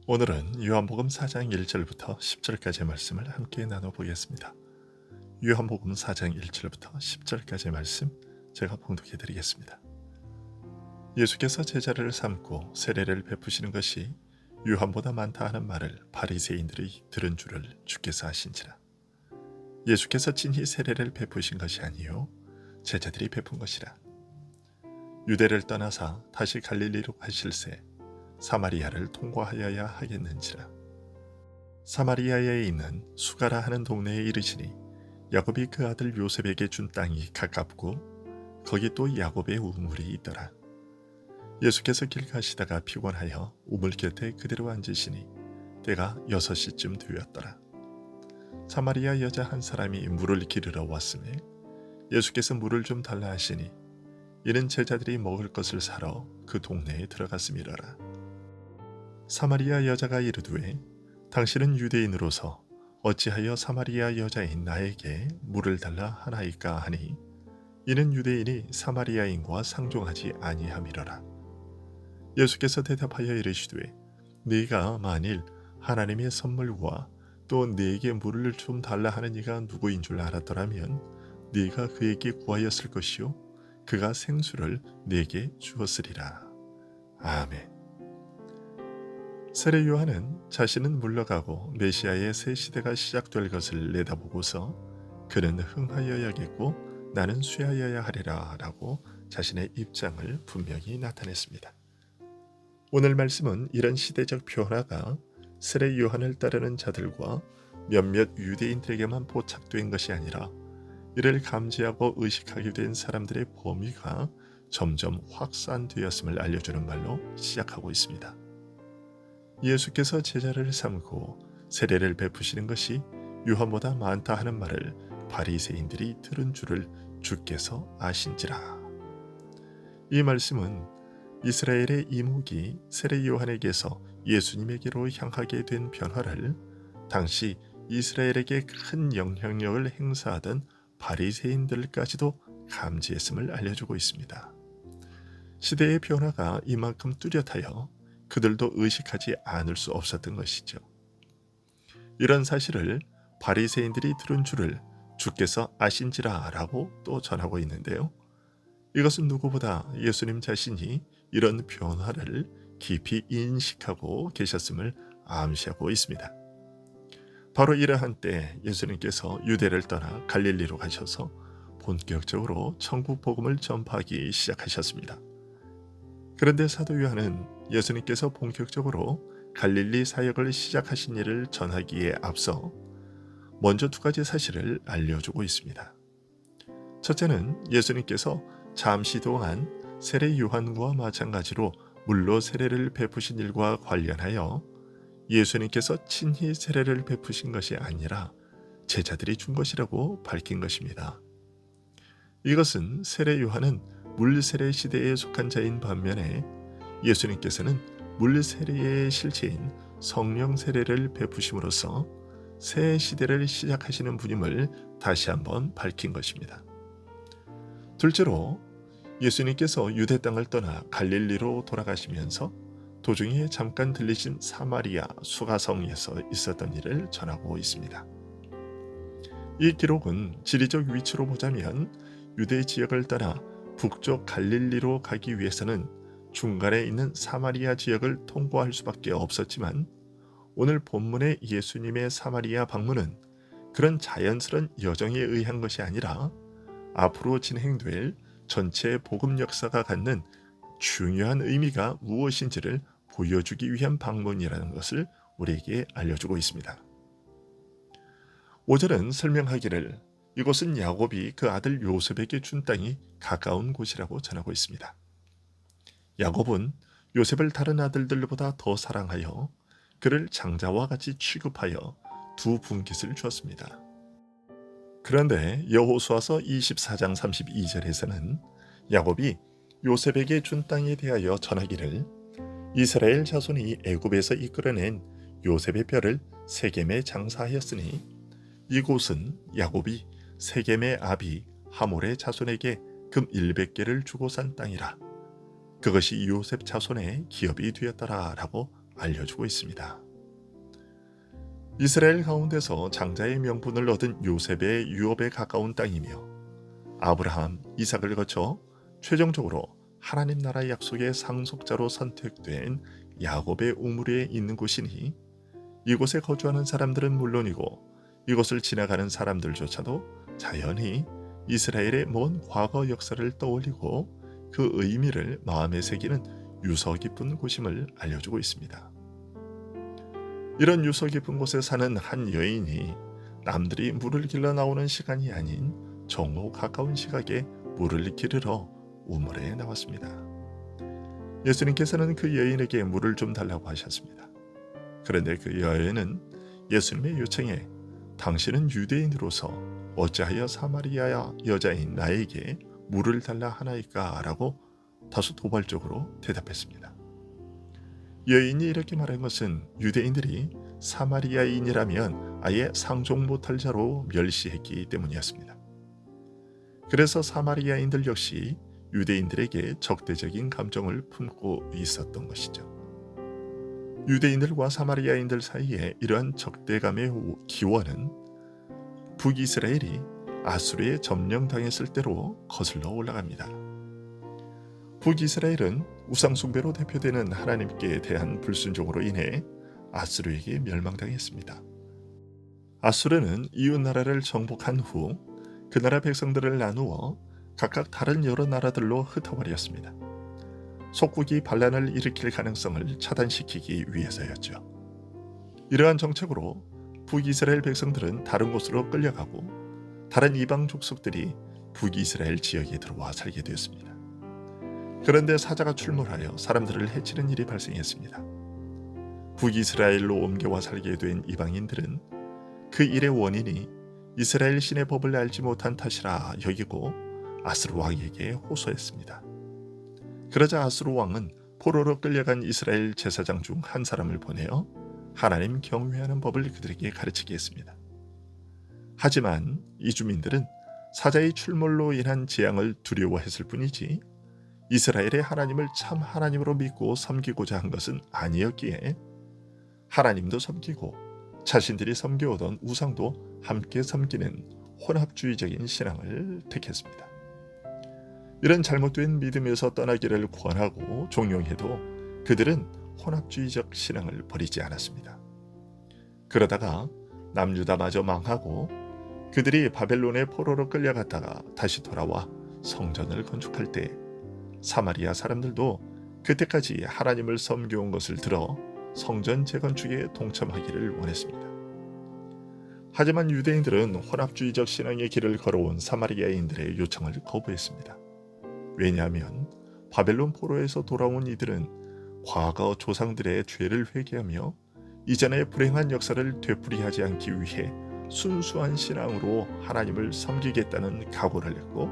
오늘은 요한복음 4장 1절부터 10절까지의 말씀을 함께 나눠보겠습니다. 요한복음 4장 1절부터 10절까지의 말씀 제가 봉독해 드리겠습니다. 예수께서 제자를 삼고 세례를 베푸시는 것이 요한보다 많다 하는 말을 바리새인들이 들은 줄을 주께서 아신지라. 예수께서 친히 세례를 베푸신 것이 아니요 제자들이 베푼 것이라. 유대를 떠나사 다시 갈릴리로 가실새 사마리아를 통과하여야 하겠는지라. 사마리아에 있는 수가라 하는 동네에 이르시니 야곱이 그 아들 요셉에게 준 땅이 가깝고 거기 또 야곱의 우물이 있더라. 예수께서 길 가시다가 피곤하여 우물 곁에 그대로 앉으시니 때가 6시쯤 되었더라. 사마리아 여자 한 사람이 물을 기르러 왔으며 예수께서 물을 좀 달라 하시니 이는 제자들이 먹을 것을 사러 그 동네에 들어갔음이러라. 사마리아 여자가 이르되 당신은 유대인으로서 어찌하여 사마리아 여자인 나에게 물을 달라 하나이까 하니 이는 유대인이 사마리아인과 상종하지 아니함이러라. 예수께서 대답하여 이르시되 네가 만일 하나님의 선물과 또 네게 물을 좀 달라 하는 이가 누구인 줄 알았더라면 네가 그에게 구하였을 것이요 그가 생수를 네게 주었으리라. 아멘. 세례 요한은 자신은 물러가고 메시아의 새 시대가 시작될 것을 내다보고서 그는 흥하여 여겼고 나는 쇠하여야 하리라 라고 자신의 입장을 분명히 나타냈습니다. 오늘 말씀은 이런 시대적 변화가 세례 요한을 따르는 자들과 몇몇 유대인들에게만 포착된 것이 아니라 이를 감지하고 의식하게 된 사람들의 범위가 점점 확산되었음을 알려주는 말로 시작하고 있습니다. 예수께서 제자를 삼고 세례를 베푸시는 것이 요한보다 많다 하는 말을 바리새인들이 들은 줄을 주께서 아신지라. 이 말씀은 이스라엘의 이목이 세례 요한에게서 예수님에게로 향하게 된 변화를 당시 이스라엘에게 큰 영향력을 행사하던 바리새인들까지도 감지했음을 알려주고 있습니다. 시대의 변화가 이만큼 뚜렷하여 그들도 의식하지 않을 수 없었던 것이죠. 이런 사실을 바리새인들이 들은 줄을 주께서 아신지라 라고 또 전하고 있는데요. 이것은 누구보다 예수님 자신이 이런 변화를 깊이 인식하고 계셨음을 암시하고 있습니다. 바로 이러한 때 예수님께서 유대를 떠나 갈릴리로 가셔서 본격적으로 천국 복음을 전파하기 시작하셨습니다. 그런데 사도 요한은 예수님께서 본격적으로 갈릴리 사역을 시작하신 일을 전하기에 앞서 먼저 두 가지 사실을 알려주고 있습니다. 첫째는 예수님께서 잠시 동안 세례 요한과 마찬가지로 물로 세례를 베푸신 일과 관련하여 예수님께서 친히 세례를 베푸신 것이 아니라 제자들이 준 것이라고 밝힌 것입니다. 이것은 세례 요한은 물세례 시대에 속한 자인 반면에 예수님께서는 물세례의 실체인 성령 세례를 베푸심으로써 새 시대를 시작하시는 분임을 다시 한번 밝힌 것입니다. 둘째로 예수님께서 유대 땅을 떠나 갈릴리로 돌아가시면서 도중에 잠깐 들리신 사마리아 수가성에서 있었던 일을 전하고 있습니다. 이 기록은 지리적 위치로 보자면 유대 지역을 떠나 북쪽 갈릴리로 가기 위해서는 중간에 있는 사마리아 지역을 통과할 수밖에 없었지만 오늘 본문의 예수님의 사마리아 방문은 그런 자연스런 여정에 의한 것이 아니라 앞으로 진행될 전체 복음 역사가 갖는 중요한 의미가 무엇인지를 보여주기 위한 방문이라는 것을 우리에게 알려주고 있습니다. 5절은 설명하기를 이곳은 야곱이 그 아들 요셉에게 준 땅이 가까운 곳이라고 전하고 있습니다. 야곱은 요셉을 다른 아들들보다 더 사랑하여 그를 장자와 같이 취급하여 두 분깃을 주었습니다. 그런데 여호수아서 24장 32절에서는 야곱이 요셉에게 준 땅에 대하여 전하기를 이스라엘 자손이 애굽에서 이끌어낸 요셉의 뼈를 세겜에 장사하였으니 이곳은 야곱이 세겜의 아비 하몰의 자손에게 금 100개를 주고 산 땅이라 그것이 요셉 자손의 기업이 되었더라 라고 알려주고 있습니다. 이스라엘 가운데서 장자의 명분을 얻은 요셉의 유업에 가까운 땅이며 아브라함, 이삭을 거쳐 최종적으로 하나님 나라 약속의 상속자로 선택된 야곱의 우물에 있는 곳이니 이곳에 거주하는 사람들은 물론이고 이곳을 지나가는 사람들조차도 자연히 이스라엘의 먼 과거 역사를 떠올리고 그 의미를 마음에 새기는 유서 깊은 곳임을 알려주고 있습니다. 이런 유서 깊은 곳에 사는 한 여인이 남들이 물을 길러 나오는 시간이 아닌 정오 가까운 시각에 물을 기르러 우물에 나왔습니다. 예수님께서는 그 여인에게 물을 좀 달라고 하셨습니다. 그런데 그 여인은 예수님의 요청에 당신은 유대인으로서 어찌하여 사마리아 여자인 나에게 물을 달라 하나이까? 라고 다소 도발적으로 대답했습니다. 여인이 이렇게 말한 것은 유대인들이 사마리아인이라면 아예 상종 못할 자로 멸시했기 때문이었습니다. 그래서 사마리아인들 역시 유대인들에게 적대적인 감정을 품고 있었던 것이죠. 유대인들과 사마리아인들 사이에 이러한 적대감의 기원은 북이스라엘이 아수르에 점령당했을 때로 거슬러 올라갑니다. 북이스라엘은 우상숭배로 대표되는 하나님께 대한 불순종으로 인해 아수르에게 멸망당했습니다. 아수르는 이웃나라를 정복한 후 그 나라 백성들을 나누어 각각 다른 여러 나라들로 흩어버렸습니다. 속국이 반란을 일으킬 가능성을 차단시키기 위해서였죠. 이러한 정책으로 북이스라엘 백성들은 다른 곳으로 끌려가고 다른 이방 족속들이 북이스라엘 지역에 들어와 살게 되었습니다. 그런데 사자가 출몰하여 사람들을 해치는 일이 발생했습니다. 북이스라엘로 옮겨와 살게 된 이방인들은 그 일의 원인이 이스라엘 신의 법을 알지 못한 탓이라 여기고 아스루 왕에게 호소했습니다. 그러자 아스루 왕은 포로로 끌려간 이스라엘 제사장 중 한 사람을 보내어 하나님 경외하는 법을 그들에게 가르치게 했습니다. 하지만 이 주민들은 사자의 출몰로 인한 재앙을 두려워했을 뿐이지 이스라엘의 하나님을 참 하나님으로 믿고 섬기고자 한 것은 아니었기에 하나님도 섬기고 자신들이 섬겨오던 우상도 함께 섬기는 혼합주의적인 신앙을 택했습니다. 이런 잘못된 믿음에서 떠나기를 권하고 종용해도 그들은 혼합주의적 신앙을 버리지 않았습니다. 그러다가 남유다마저 망하고 그들이 바벨론의 포로로 끌려갔다가 다시 돌아와 성전을 건축할 때 사마리아 사람들도 그때까지 하나님을 섬겨온 것을 들어 성전 재건축에 동참하기를 원했습니다. 하지만 유대인들은 혼합주의적 신앙의 길을 걸어온 사마리아인들의 요청을 거부했습니다. 왜냐하면 바벨론 포로에서 돌아온 이들은 과거 조상들의 죄를 회개하며 이전의 불행한 역사를 되풀이하지 않기 위해 순수한 신앙으로 하나님을 섬기겠다는 각오를 했고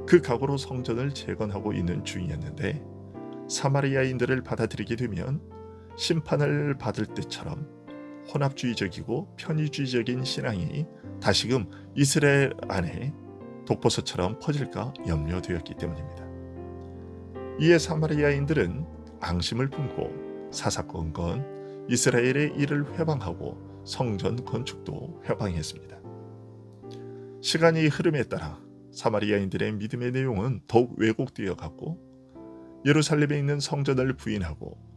그 각오로 성전을 재건하고 있는 중이었는데 사마리아인들을 받아들이게 되면 심판을 받을 때처럼 혼합주의적이고 편의주의적인 신앙이 다시금 이스라엘 안에 독버섯처럼 퍼질까 염려되었기 때문입니다. 이에 사마리아인들은 앙심을 품고 사사건건 이스라엘의 일을 회방하고 성전 건축도 회방했습니다. 시간이 흐름에 따라 사마리아인들의 믿음의 내용은 더욱 왜곡되어 갔고 예루살렘에 있는 성전을 부인하고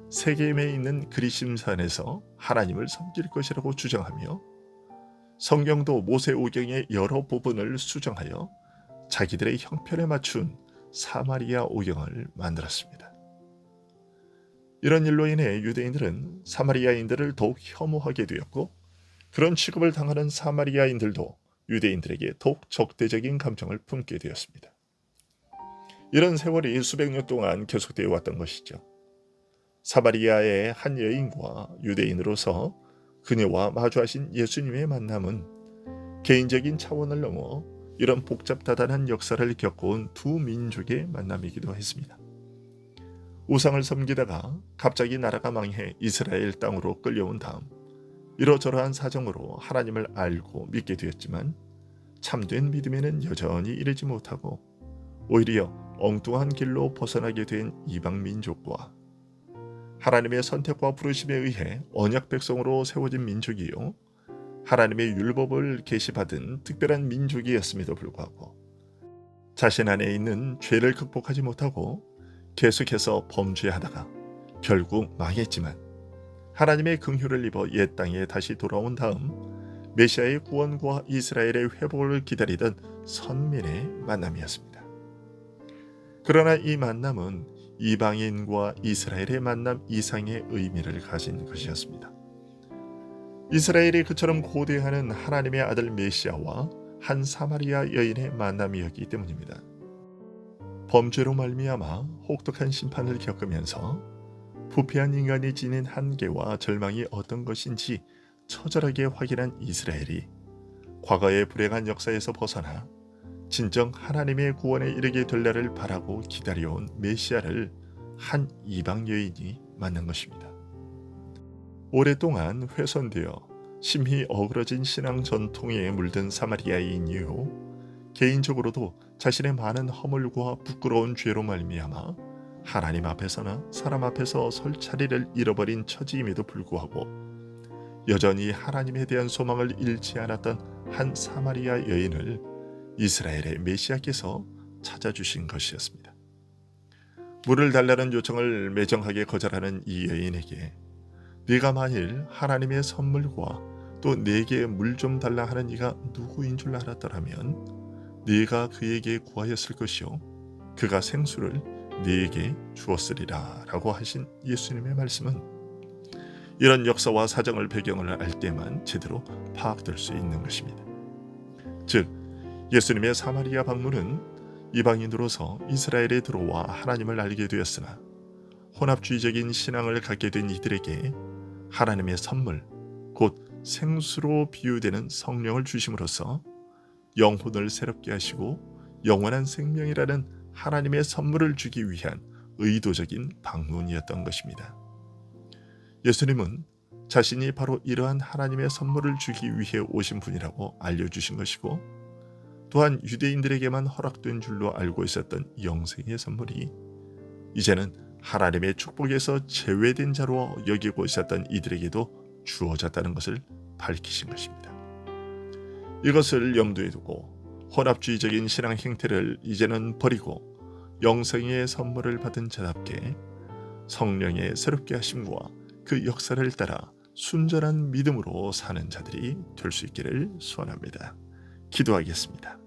세겜에 있는 그리심산에서 하나님을 섬길 것이라고 주장하며 성경도 모세오경의 여러 부분을 수정하여 자기들의 형편에 맞춘 사마리아 오경을 만들었습니다. 이런 일로 인해 유대인들은 사마리아인들을 더욱 혐오하게 되었고 그런 취급을 당하는 사마리아인들도 유대인들에게 더욱 적대적인 감정을 품게 되었습니다. 이런 세월이 수백 년 동안 계속되어 왔던 것이죠. 사마리아의 한 여인과 유대인으로서 그녀와 마주하신 예수님의 만남은 개인적인 차원을 넘어 이런 복잡다단한 역사를 겪어온 두 민족의 만남이기도 했습니다. 우상을 섬기다가 갑자기 나라가 망해 이스라엘 땅으로 끌려온 다음 이러저러한 사정으로 하나님을 알고 믿게 되었지만 참된 믿음에는 여전히 이르지 못하고 오히려 엉뚱한 길로 벗어나게 된 이방 민족과 하나님의 선택과 부르심에 의해 언약 백성으로 세워진 민족이요, 하나님의 율법을 계시받은 특별한 민족이었음에도 불구하고 자신 안에 있는 죄를 극복하지 못하고 계속해서 범죄하다가 결국 망했지만 하나님의 긍휼을 입어 옛 땅에 다시 돌아온 다음 메시아의 구원과 이스라엘의 회복을 기다리던 선민의 만남이었습니다. 그러나 이 만남은 이방인과 이스라엘의 만남 이상의 의미를 가진 것이었습니다. 이스라엘이 그처럼 고대하는 하나님의 아들 메시아와 한 사마리아 여인의 만남이었기 때문입니다. 범죄로 말미암아 혹독한 심판을 겪으면서 부패한 인간이 지닌 한계와 절망이 어떤 것인지 처절하게 확인한 이스라엘이 과거의 불행한 역사에서 벗어나 진정 하나님의 구원에 이르게 될 날을 바라고 기다려온 메시아를 한 이방 여인이 만난 것입니다. 오랫동안 훼손되어 심히 어그러진 신앙 전통에 물든 사마리아인이요, 개인적으로도 자신의 많은 허물과 부끄러운 죄로 말미암아 하나님 앞에서나 사람 앞에서 설 자리를 잃어버린 처지임에도 불구하고 여전히 하나님에 대한 소망을 잃지 않았던 한 사마리아 여인을 이스라엘의 메시아께서 찾아주신 것이었습니다. 물을 달라는 요청을 매정하게 거절하는 이 여인에게 네가 만일 하나님의 선물과 또 내게 물 좀 달라 하는 이가 누구인 줄 알았더라면 네가 그에게 구하였을 것이요 그가 생수를 네게 주었으리라 라고 하신 예수님의 말씀은 이런 역사와 사정을 배경을 알 때만 제대로 파악될 수 있는 것입니다. 즉 예수님의 사마리아 방문은 이방인으로서 이스라엘에 들어와 하나님을 알게 되었으나 혼합주의적인 신앙을 갖게 된 이들에게 하나님의 선물, 곧 생수로 비유되는 성령을 주심으로써 영혼을 새롭게 하시고 영원한 생명이라는 하나님의 선물을 주기 위한 의도적인 방문이었던 것입니다. 예수님은 자신이 바로 이러한 하나님의 선물을 주기 위해 오신 분이라고 알려주신 것이고, 또한 유대인들에게만 허락된 줄로 알고 있었던 영생의 선물이 이제는 하나님의 축복에서 제외된 자로 여기고 있었던 이들에게도 주어졌다는 것을 밝히신 것입니다. 이것을 염두에 두고 혼합주의적인 신앙 행태를 이제는 버리고 영생의 선물을 받은 자답게 성령의 새롭게 하심과 그 역사를 따라 순전한 믿음으로 사는 자들이 될 수 있기를 소원합니다. 기도하겠습니다.